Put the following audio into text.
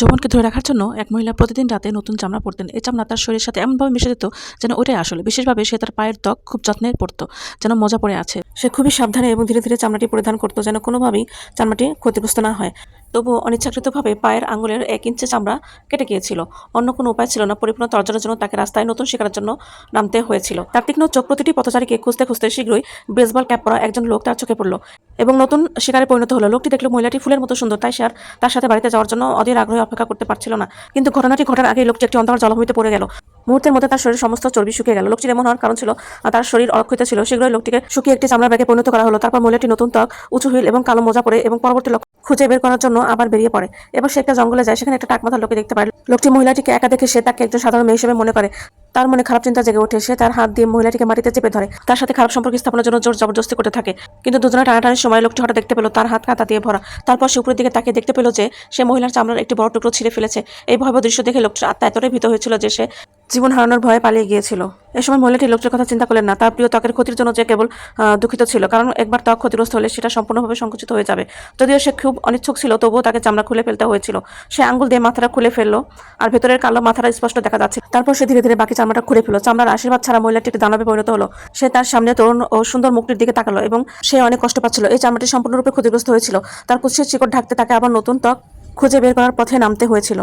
যৌবনকে ধরে রাখার জন্য এক মহিলা প্রতিদিন রাতে নতুন চামড়া পরতেন। এই চামড়া তার শরীরের সাথে এমনভাবে মিশে যেত যেন ওটাই আসলে। বিশেষভাবে সে তার পায়ের ত্বক খুব যত্নে পরতো, যেন মজা পড়ে আছে। সে খুবই সাবধানে এবং ধীরে ধীরে চামড়াটি পরিধান করতো, যেন কোনোভাবেই চামড়াটি ক্ষতিগ্রস্ত না হয়। তবুও অনিচ্ছাকৃতভাবে পায়ের আঙুলের 1 ইঞ্চি চামড়া কেটে গিয়েছিল। অন্য কোনো উপায় ছিল না। পরিপূর্ণ তর্জনের জন্য তাকে রাস্তায় নতুন শিকারের জন্য নামতে হয়েছিল। তার তীক্ষ্ণ চোখ প্রতিটি পথচারীকে খুঁজতে খুঁজতে শীঘ্রই বেসবল ক্যাপ পরা একজন লোক তার চোখে পড়ল এবং নতুন শিকারে পরিণত হলো। লোকটি দেখলো মহিলাটি ফুলের মতো সুন্দর, তাই সে আর তার সাথে বাড়িতে যাওয়ার জন্য অধীর আগ্রহে অপেক্ষা করতে পারছিল না। কিন্তু ঘটনাটি ঘটার আগেই লোকটি একটি অন্ধকার জলাভূমিতে পড়ে গেল। মুহূর্তের মধ্যে তার শরীর সমস্ত চর্বি শুকিয়ে গেল। লোকটির এমন হওয়ার কারণ ছিল তার শরীর অরক্ষিত ছিল। শীঘ্রই লোকটিকে শুকিয়ে একটি চামড়ার ব্যাগে পরিণত করা হলো। তারপর মহিলাটি নতুন ত্বক, উঁচু হিল এবং কালো মোজা পরে এবং পরবর্তী লক্ষ্য খুঁজে বের করার জন্য আবার বেরিয়ে পড়ে। এবার সে একটা জঙ্গলে যায়। সেখানে একটা টাকমাথার লোককে দেখতে পায়। লোকটি মহিলাটিকে একা দেখে সে তাকে একজন সাধারণ মেয়ে হিসেবে মনে করে। তার মনে খারাপ চিন্তা জেগে ওঠে। সে তার হাত দিয়ে মহিলাটিকে মাটিতে চেপে ধরে, তার সাথে খারাপ সম্পর্ক স্থাপনের জন্য জোর জবরদস্তি করতে থাকে। কিন্তু দুজনের টানাটানির সময় লোকটি হঠাৎ দেখতে পেল তার হাত কাঁটা দিয়ে ভরা। তারপর সে উপরের দিকে তাকিয়ে দেখতে পেল যে সে মহিলার চামড়ার একটি বড় টুকরো ছিঁড়ে ফেলেছে। এই ভয়াবহ দৃশ্য দেখে লোকটির আত্মা এতটাই ভীত হয়েছিল যে সে জীবন হারানোর ভয়ে পালিয়ে গিয়েছিল। এ সময় মহিলাটি লোকটির কথা চিন্তা করলেন না। তার প্রিয় ত্বকের ক্ষতির জন্য যে কেবল দুঃখিত ছিল, কারণ একবার ত্বক ক্ষতিগ্রস্ত হলে সেটা সম্পূর্ণভাবে সংকুচিত হয়ে যাবে। যদিও সে খুব অনিচ্ছুক ছিল, তবুও তাকে চামড়া খুলে ফেলতে হয়েছিল। সে আঙ্গুল দিয়ে মাথাটা খুলে ফেললো, আর ভেতরের কালো মাথাটা স্পষ্ট দেখা যাচ্ছে। তারপর সে ধীরে ধীরে বাকি চামড়াটা খুলে ফেললো। চামড়ার আশীর্বাদ ছাড়া মহিলাটি একটি দানবে পরিণত হলো। সে তার সামনে তরুণ ও সুন্দর মুখটির দিকে তাকালো এবং সে অনেক কষ্ট পাচ্ছিল। এই চামড়াটি সম্পূর্ণরূপে ক্ষতিগ্রস্ত হয়েছিল। তার কুৎসিত শিকড় ঢাকতে তাকে আবার নতুন ত্বক খুঁজে বের করার পথে নামতে হয়েছিল।